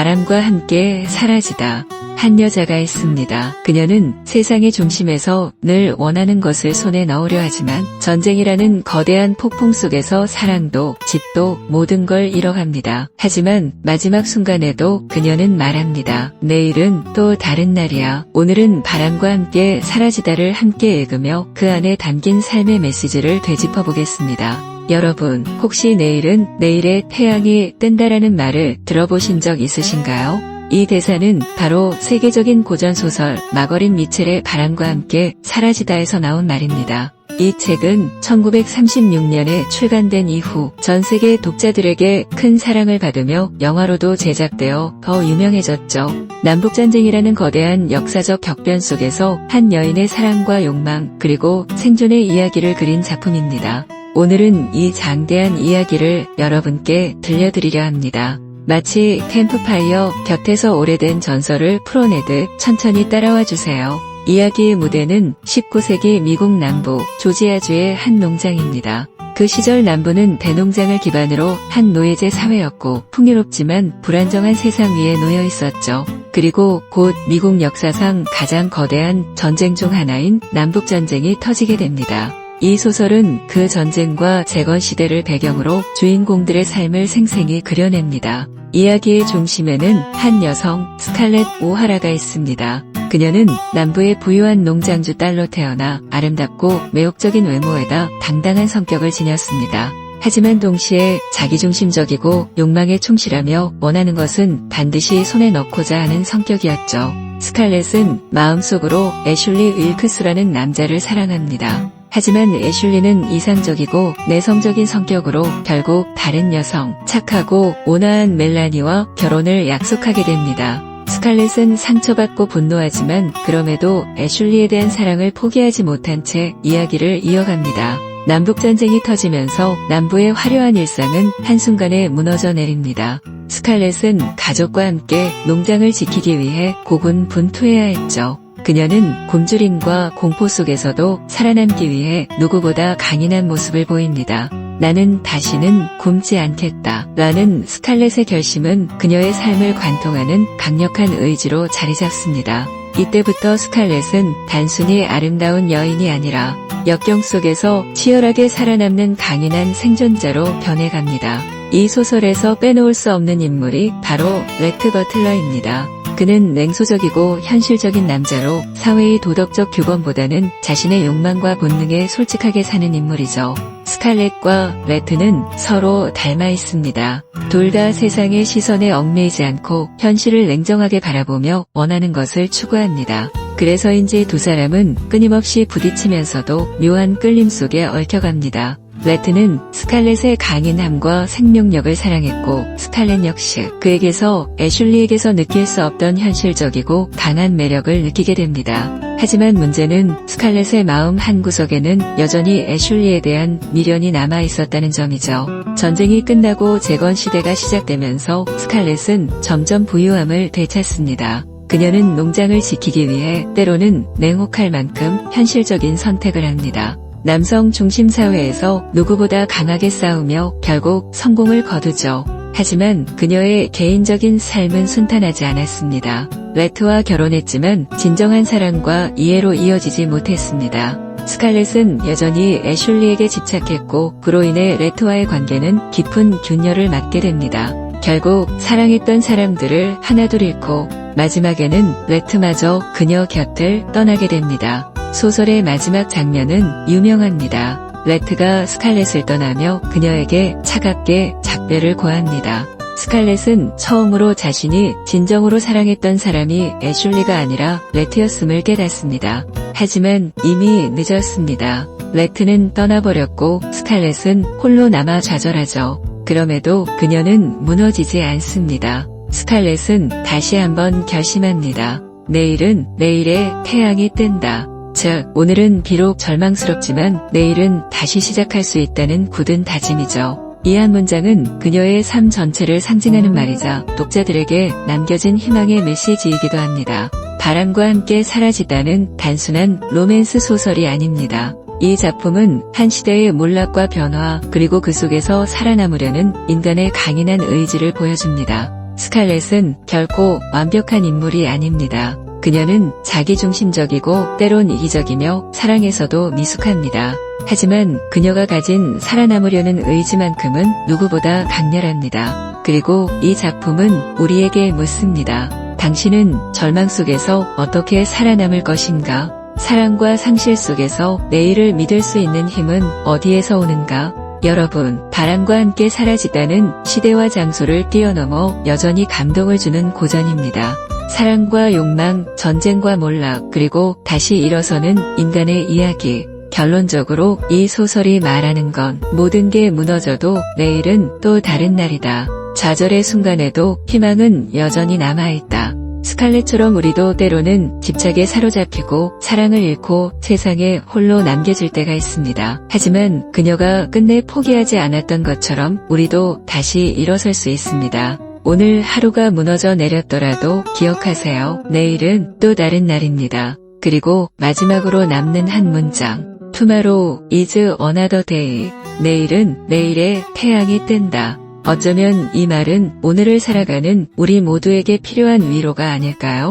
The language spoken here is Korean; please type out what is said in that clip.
바람과 함께 사라지다. 한 여자가 있습니다. 그녀는 세상의 중심에서 늘 원하는 것을 손에 넣으려 하지만 전쟁이라는 거대한 폭풍 속에서 사랑도 집도 모든 걸 잃어갑니다. 하지만 마지막 순간에도 그녀는 말합니다. 내일은 또 다른 날이야. 오늘은 바람과 함께 사라지다를 함께 읽으며 그 안에 담긴 삶의 메시지를 되짚어 보겠습니다. 여러분, 혹시 내일은 내일의 태양이 뜬다라는 말을 들어보신 적 있으신가요? 이 대사는 바로 세계적인 고전소설 마거릿 미첼의 바람과 함께 사라지다에서 나온 말입니다. 이 책은 1936년에 출간된 이후 전 세계 독자들에게 큰 사랑을 받으며 영화로도 제작되어 더 유명해졌죠. 남북전쟁이라는 거대한 역사적 격변 속에서 한 여인의 사랑과 욕망 그리고 생존의 이야기를 그린 작품입니다. 오늘은 이 장대한 이야기를 여러분께 들려드리려 합니다. 마치 캠프파이어 곁에서 오래된 전설을 풀어내듯 천천히 따라와 주세요. 이야기의 무대는 19세기 미국 남부 조지아주의 한 농장입니다. 그 시절 남부는 대농장을 기반으로 한 노예제 사회였고 풍요롭지만 불안정한 세상 위에 놓여 있었죠. 그리고 곧 미국 역사상 가장 거대한 전쟁 중 하나인 남북전쟁이 터지게 됩니다. 이 소설은 그 전쟁과 재건 시대를 배경으로 주인공들의 삶을 생생히 그려냅니다. 이야기의 중심에는 한 여성 스칼렛 오하라가 있습니다. 그녀는 남부의 부유한 농장주 딸로 태어나 아름답고 매혹적인 외모에다 당당한 성격을 지녔습니다. 하지만 동시에 자기중심적이고 욕망에 충실하며 원하는 것은 반드시 손에 넣고자 하는 성격이었죠. 스칼렛은 마음속으로 애슐리 윌크스라는 남자를 사랑합니다. 하지만 애슐리는 이상적이고 내성적인 성격으로 결국 다른 여성, 착하고 온화한 멜라니와 결혼을 약속하게 됩니다. 스칼렛은 상처받고 분노하지만 그럼에도 애슐리에 대한 사랑을 포기하지 못한 채 이야기를 이어갑니다. 남북전쟁이 터지면서 남부의 화려한 일상은 한순간에 무너져 내립니다. 스칼렛은 가족과 함께 농장을 지키기 위해 고군분투해야 했죠. 그녀는 굶주림과 공포 속에서도 살아남기 위해 누구보다 강인한 모습을 보입니다. 나는 다시는 굶지 않겠다 라는 스칼렛의 결심은 그녀의 삶을 관통하는 강력한 의지로 자리 잡습니다. 이때부터 스칼렛은 단순히 아름다운 여인이 아니라 역경 속에서 치열하게 살아남는 강인한 생존자로 변해갑니다. 이 소설에서 빼놓을 수 없는 인물이 바로 레트 버틀러입니다. 그는 냉소적이고 현실적인 남자로 사회의 도덕적 규범보다는 자신의 욕망과 본능에 솔직하게 사는 인물이죠. 스칼렛과 레트는 서로 닮아 있습니다. 둘 다 세상의 시선에 얽매이지 않고 현실을 냉정하게 바라보며 원하는 것을 추구합니다. 그래서인지 두 사람은 끊임없이 부딪히면서도 묘한 끌림 속에 얽혀갑니다. 레트는 스칼렛의 강인함과 생명력을 사랑했고 스칼렛 역시 그에게서 애슐리에게서 느낄 수 없던 현실적이고 강한 매력을 느끼게 됩니다. 하지만 문제는 스칼렛의 마음 한구석에는 여전히 애슐리에 대한 미련이 남아 있었다는 점이죠. 전쟁이 끝나고 재건 시대가 시작되면서 스칼렛은 점점 부유함을 되찾습니다. 그녀는 농장을 지키기 위해 때로는 냉혹할 만큼 현실적인 선택을 합니다. 남성 중심 사회에서 누구보다 강하게 싸우며 결국 성공을 거두죠. 하지만 그녀의 개인적인 삶은 순탄하지 않았습니다. 레트와 결혼했지만 진정한 사랑과 이해로 이어지지 못했습니다. 스칼렛은 여전히 애슐리에게 집착했고 그로 인해 레트와의 관계는 깊은 균열을 맞게 됩니다. 결국 사랑했던 사람들을 하나둘 잃고 마지막에는 레트마저 그녀 곁을 떠나게 됩니다. 소설의 마지막 장면은 유명합니다. 레트가 스칼렛을 떠나며 그녀에게 차갑게 작별을 고합니다. 스칼렛은 처음으로 자신이 진정으로 사랑했던 사람이 애슐리가 아니라 레트였음을 깨닫습니다. 하지만 이미 늦었습니다. 레트는 떠나버렸고 스칼렛은 홀로 남아 좌절하죠. 그럼에도 그녀는 무너지지 않습니다. 스칼렛은 다시 한번 결심합니다. 내일은 내일의 태양이 뜬다. 즉, 오늘은 비록 절망스럽지만 내일은 다시 시작할 수 있다는 굳은 다짐이죠. 이 한 문장은 그녀의 삶 전체를 상징하는 말이자 독자들에게 남겨진 희망의 메시지이기도 합니다. 바람과 함께 사라지다는 단순한 로맨스 소설이 아닙니다. 이 작품은 한 시대의 몰락과 변화 그리고 그 속에서 살아남으려는 인간의 강인한 의지를 보여줍니다. 스칼렛은 결코 완벽한 인물이 아닙니다. 그녀는 자기중심적이고 때론 이기적이며 사랑에서도 미숙합니다. 하지만 그녀가 가진 살아남으려는 의지만큼은 누구보다 강렬합니다. 그리고 이 작품은 우리에게 묻습니다. 당신은 절망 속에서 어떻게 살아남을 것인가? 사랑과 상실 속에서 내일을 믿을 수 있는 힘은 어디에서 오는가? 여러분, 바람과 함께 사라지다는 시대와 장소를 뛰어넘어 여전히 감동을 주는 고전입니다. 사랑과 욕망, 전쟁과 몰락, 그리고 다시 일어서는 인간의 이야기. 결론적으로 이 소설이 말하는 건 모든 게 무너져도 내일은 또 다른 날이다. 좌절의 순간에도 희망은 여전히 남아있다. 스칼렛처럼 우리도 때로는 집착에 사로잡히고 사랑을 잃고 세상에 홀로 남겨질 때가 있습니다. 하지만 그녀가 끝내 포기하지 않았던 것처럼 우리도 다시 일어설 수 있습니다. 오늘 하루가 무너져 내렸더라도 기억하세요. 내일은 또 다른 날입니다. 그리고 마지막으로 남는 한 문장. Tomorrow is another day. 내일은 내일의 태양이 뜬다. 어쩌면 이 말은 오늘을 살아가는 우리 모두에게 필요한 위로가 아닐까요?